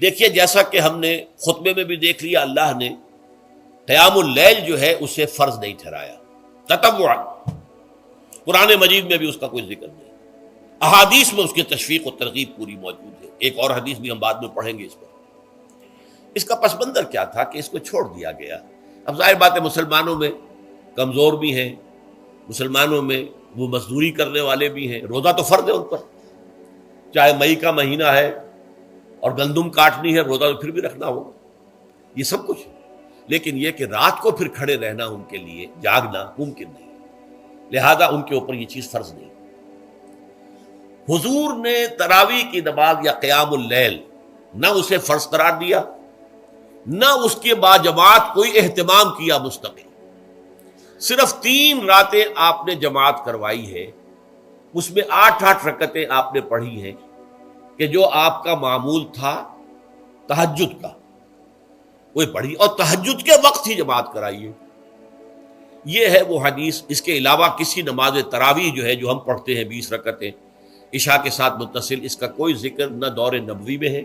دیکھیے جیسا کہ ہم نے خطبے میں بھی دیکھ لیا، اللہ نے قیام اللیل جو ہے اسے فرض نہیں ٹھہرایا تطوعا، قرآن مجید میں بھی اس کا کوئی ذکر نہیں، احادیث میں اس کی تشویق و ترغیب پوری موجود ہے، ایک اور حدیث بھی ہم بعد میں پڑھیں گے اس پر۔ اس کا پس منظر کیا تھا کہ اس کو چھوڑ دیا گیا۔ اب ظاہر بات ہے مسلمانوں میں کمزور بھی ہیں، مسلمانوں میں وہ مزدوری کرنے والے بھی ہیں، روزہ تو فرض ہے ان پر، چاہے مئی کا مہینہ ہے اور گندم کاٹنی ہے، روزہ تو پھر بھی رکھنا ہوگا، یہ سب کچھ، لیکن یہ کہ رات کو پھر کھڑے رہنا ان کے لیے، جاگنا ممکن نہیں، لہذا ان کے اوپر یہ چیز فرض نہیں۔ حضور نے تراویح کی نماز یا قیام اللیل نہ اسے فرض قرار دیا، نہ اس کے بعد جماعت کوئی اہتمام کیا مستقل، صرف 3 راتیں آپ نے جماعت کروائی ہے، اس میں 8 رکعتیں آپ نے پڑھی ہیں کہ جو آپ کا معمول تھا تہجد کا وہ پڑھی، اور تہجد کے وقت ہی جماعت کرائی ہے۔ یہ ہے وہ حدیث، اس کے علاوہ کسی نماز تراویح جو ہے جو ہم پڑھتے ہیں 20 رکعتیں عشاء کے ساتھ متصل، اس کا کوئی ذکر نہ دور نبوی میں ہے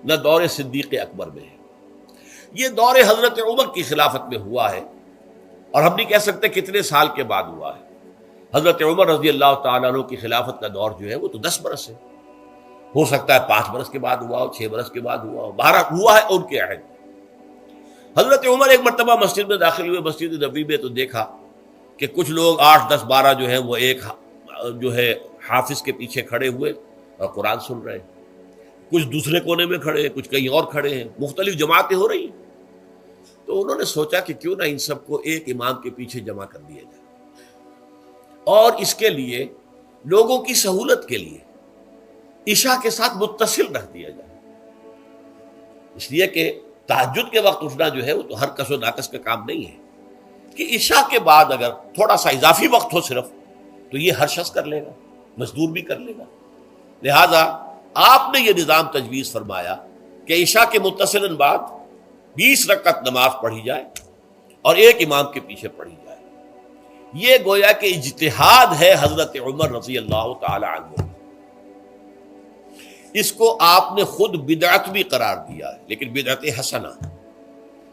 نہ دور صدیق اکبر میں ہے۔ یہ دور حضرت عمر کی خلافت میں ہوا ہے، اور ہم نہیں کہہ سکتے کتنے سال کے بعد ہوا ہے۔ حضرت عمر رضی اللہ تعالیٰ عنہ کی خلافت کا دور جو ہے وہ تو 10 برس ہے، ہو سکتا ہے 5 برس کے بعد ہوا ہو، 6 برس کے بعد ہوا ہو، 12 ہوا ہے ان کے عہد۔ حضرت عمر ایک مرتبہ مسجد میں داخل ہوئے، مسجد نبوی میں، تو دیکھا کہ کچھ لوگ 8 10 12 جو ہیں وہ ایک جو ہے حافظ کے پیچھے کھڑے ہوئے اور قرآن سن رہے ہیں، کچھ دوسرے کونے میں کھڑے ہیں، کچھ کہیں اور کھڑے ہیں، مختلف جماعتیں ہو رہی ہیں۔ تو انہوں نے سوچا کہ کیوں نہ ان سب کو ایک امام کے پیچھے جمع کر دیا جائے، اور اس کے لیے لوگوں کی سہولت کے لیے عشاء کے ساتھ متصل رکھ دیا جائے، اس لیے کہ تہجد کے وقت اٹھنا جو ہے وہ تو ہر کس و ناقص کا کام نہیں ہے، کہ عشاء کے بعد اگر تھوڑا سا اضافی وقت ہو صرف، تو یہ ہر شخص کر لے گا، مزدور بھی کر لے گا۔ لہذا آپ نے یہ نظام تجویز فرمایا کہ عشاء کے متصلاً بعد 20 رکعت نماز پڑھی جائے اور ایک امام کے پیچھے پڑھی جائے۔ یہ گویا کہ اجتہاد ہے حضرت عمر رضی اللہ تعالی عنہ، اس کو آپ نے خود بدعت بھی قرار دیا ہے، لیکن بدعت حسنہ۔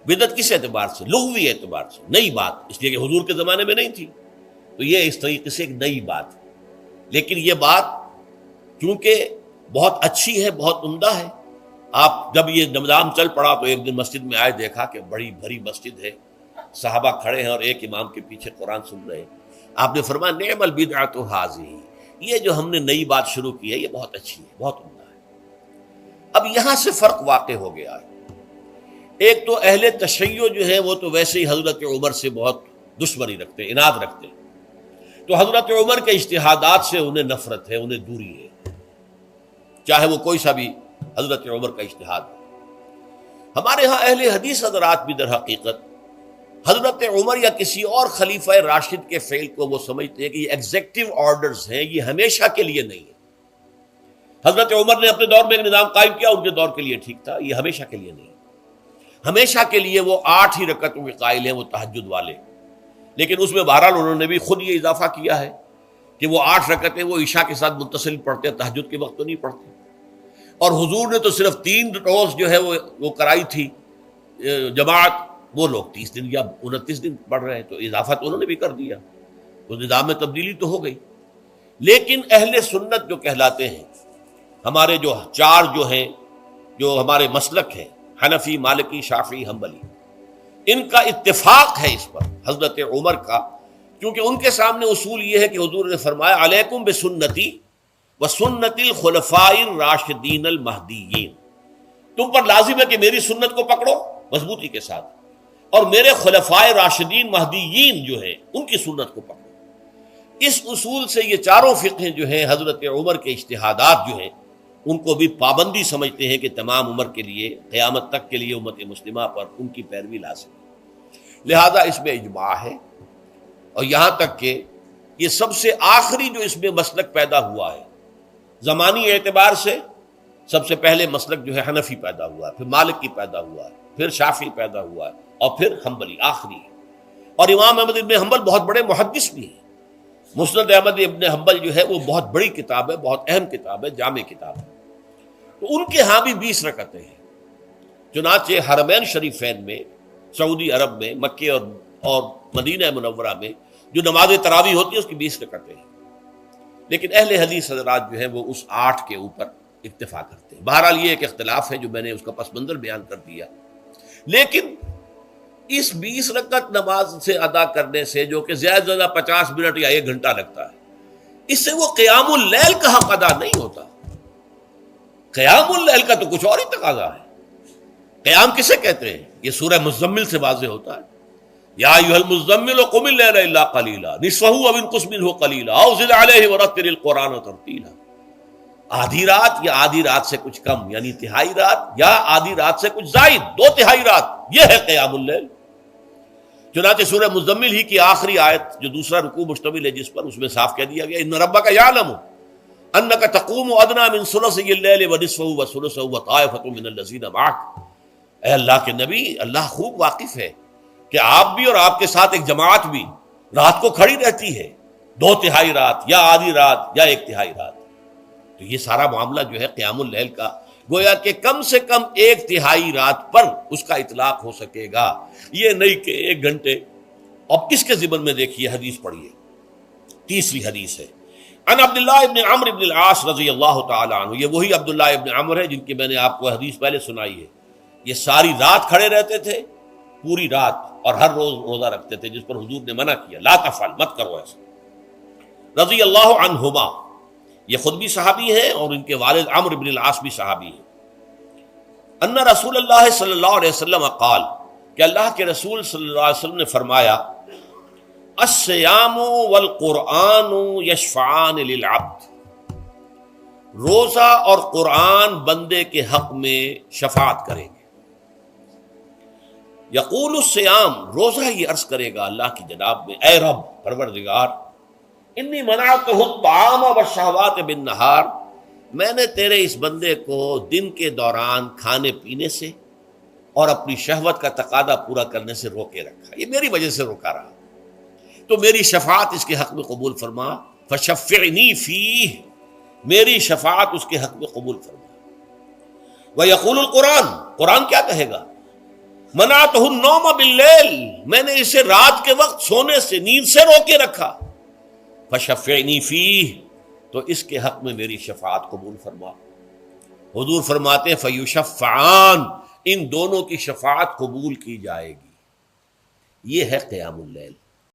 بدعت کس اعتبار سے؟ لغوی اعتبار سے، نئی بات، اس لیے کہ حضور کے زمانے میں نہیں تھی، تو یہ اس طریقے سے ایک نئی بات ہے، لیکن یہ بات کیونکہ بہت اچھی ہے، بہت عمدہ ہے۔ آپ جب یہ نظام چل پڑا تو ایک دن مسجد میں آئے، دیکھا کہ بڑی بھری مسجد ہے، صحابہ کھڑے ہیں اور ایک امام کے پیچھے قرآن سن رہے ہیں۔ آپ نے فرمایا نعم البدعۃ ھذہ، یہ جو ہم نے نئی بات شروع کی ہے یہ بہت اچھی ہے، بہت عمدہ ہے۔ اب یہاں سے فرق واقع ہو گیا ہے۔ ایک تو اہل تشیع جو ہے وہ تو ویسے ہی حضرت عمر سے بہت دشمنی رکھتے ہیں، عناد رکھتے ہیں، تو حضرت عمر کے اجتہادات سے انہیں نفرت ہے، انہیں دوری ہے، چاہے وہ کوئی سا بھی حضرت عمر کا اجتہاد ہو۔ ہمارے ہاں اہل حدیث حضرات بھی در حقیقت حضرت عمر یا کسی اور خلیفہ راشد کے فعل کو وہ سمجھتے ہیں کہ یہ ایگزیکٹو آرڈرز ہیں، یہ ہمیشہ کے لیے نہیں ہے۔ حضرت عمر نے اپنے دور میں ایک نظام قائم کیا، ان کے دور کے لیے ٹھیک تھا، یہ ہمیشہ کے لیے نہیں۔ ہمیشہ کے لیے وہ 8 ہی رکعتوں کے قائل ہیں، وہ تہجد والے، لیکن اس میں بہرحال انہوں نے بھی خود یہ اضافہ کیا ہے کہ وہ 8 رکعتیں وہ عشاء کے ساتھ متصل پڑھتے ہیں، تہجد کے وقت تو نہیں پڑھتے۔ اور حضور نے تو صرف 3 روز جو ہے وہ کرائی تھی جماعت، وہ لوگ 30 دن یا 29 دن پڑھ رہے ہیں، تو اضافہ تو انہوں نے بھی کر دیا، تو نظام میں تبدیلی تو ہو گئی۔ لیکن اہل سنت جو کہلاتے ہیں، ہمارے جو 4 جو ہیں، جو ہمارے مسلک ہیں، حنفی، مالکی، شافعی، حنبلی، ان کا اتفاق ہے اس پر حضرت عمر کا، کیونکہ ان کے سامنے اصول یہ ہے کہ حضور نے فرمایا علیکم بسنتی وسنت الخلفاء الراشدین المہدیین، تم پر لازم ہے کہ میری سنت کو پکڑو مضبوطی کے ساتھ، اور میرے خلفاء راشدین مہدیین جو ہیں ان کی سنت کو پکڑو۔ اس اصول سے یہ 4 فقہیں جو ہیں حضرت عمر کے اجتہادات جو ہیں ان کو بھی پابندی سمجھتے ہیں کہ تمام عمر کے لیے، قیامت تک کے لیے امت مسلمہ پر ان کی پیروی لازم ہے، لہذا اس میں اجماع ہے۔ اور یہاں تک کہ یہ سب سے آخری جو اس میں مسلک پیدا ہوا ہے زمانی اعتبار سے، سب سے پہلے مسلک جو ہے حنفی پیدا ہوا ہے، پھر مالکی پیدا ہوا ہے، پھر شافعی پیدا ہوا ہے، اور پھر حنبلی آخری ہے۔ اور امام احمد ابن حنبل بہت بڑے محدث بھی ہیں، مسند احمد ابن حنبل جو ہے وہ بہت بڑی کتاب ہے، بہت اہم کتاب ہے، جامع کتاب ہے، تو ان کے ہاں بھی 20 رکعتیں ہیں، چنانچہ حرمین شریفین میں، سعودی عرب میں، مکے اور مدینہ منورہ میں جو نماز تراویح ہوتی ہے اس کی 20 رکعتیں ہیں، لیکن اہل حدیث حضرات جو ہیں وہ اس 8 کے اوپر اکتفا کرتے ہیں۔ بہرحال یہ ایک اختلاف ہے جو میں نے اس کا پس منظر بیان کر دیا، لیکن اس 20 رکعت نماز سے ادا کرنے سے، جو کہ زیادہ سے زیادہ 50 منٹ یا 1 گھنٹہ لگتا ہے، اس سے وہ قیام اللیل کا حق ادا نہیں ہوتا۔ قیام اللیل کا تو کچھ اور ہی تقاضا ہے۔ قیام کسے کہتے ہیں؟ یہ سورہ مزمل سے واضح ہوتا ہے، یا ایھا المزمل قم اللیل الا قلیلا نصفہ او انقص منہ قلیلا او زد علیہ ورتل القرآن ترتیلا۔ آدھی رات یا آدھی رات سے کچھ کم، یعنی تہائی رات، یا آدھی رات سے کچھ زائد، 2/3 رات، یہ ہے قیام اللیل۔ چنانچہ سورہ مزمل ہی کی آخری آیت جو دوسرا رکوع مشتمل ہے جس پر، اس میں صاف کہہ دیا گیا ان ربک یعلم انک تقوم ادنی من ثلثی اللیل ونصفہ وثلثہ وطائفۃ من الذین معک۔ اے اللہ کے نبی، اللہ خوب واقف ہے کہ آپ بھی اور آپ کے ساتھ ایک جماعت بھی رات کو کھڑی رہتی ہے، 2/3 رات یا آدھی رات یا 1/3 رات۔ تو یہ سارا معاملہ جو ہے قیام اللیل کا، گویا کہ کم سے کم 1/3 رات پر اس کا اطلاق ہو سکے گا، یہ نہیں کہ 1 گھنٹے۔ اب کس کے ضمن میں دیکھیے حدیث پڑھیے، تیسری حدیث ہے ان عبداللہ ابن عمرو ابن العاص رضی اللہ تعالی عنہ۔ یہ وہی عبداللہ ابن عمرو ہے جن کی میں نے آپ کو حدیث پہلے سنائی ہے۔ یہ ساری رات کھڑے رہتے تھے، پوری رات، اور ہر روز روزہ رکھتے تھے، جس پر حضور نے منع کیا، لا تفعل، مت کرو ایسا۔ رضی اللہ عنہما، یہ خود بھی صحابی ہیں اور ان کے والد عمرو بن العاص بھی صحابی ہیں۔ ان رسول اللہ صلی اللہ علیہ وسلم قال، کہ اللہ کے رسول صلی اللہ علیہ وسلم نے فرمایا، الصیام والقرآن یشفعان للعبد، روزہ اور قرآن بندے کے حق میں شفاعت کریں گے۔ یقول الصیام، روزہ یہ عرض کرے گا اللہ کی جناب میں، اے رب پروردگار، انی منعتہ الطعام والشہوات بالنہار، میں نے تیرے اس بندے کو دن کے دوران کھانے پینے سے اور اپنی شہوت کا تقاضا پورا کرنے سے روکے رکھا، یہ میری وجہ سے روکا رہا، تو میری شفاعت اس کے حق میں قبول فرما، فشفعنی فیہ، میری شفاعت اس کے حق میں قبول فرما۔ ویقول القرآن، قرآن کیا کہے گا، منعتہ النوم باللیل، میں نے اسے رات کے وقت سونے سے، نیند سے روکے رکھا، فشفعنی فیہ، تو اس کے حق میں میری شفاعت قبول فرما۔ حضور فرماتے ہیں فیشفعان، ان دونوں کی شفاعت قبول کی جائے گی۔ یہ ہے قیام اللیل۔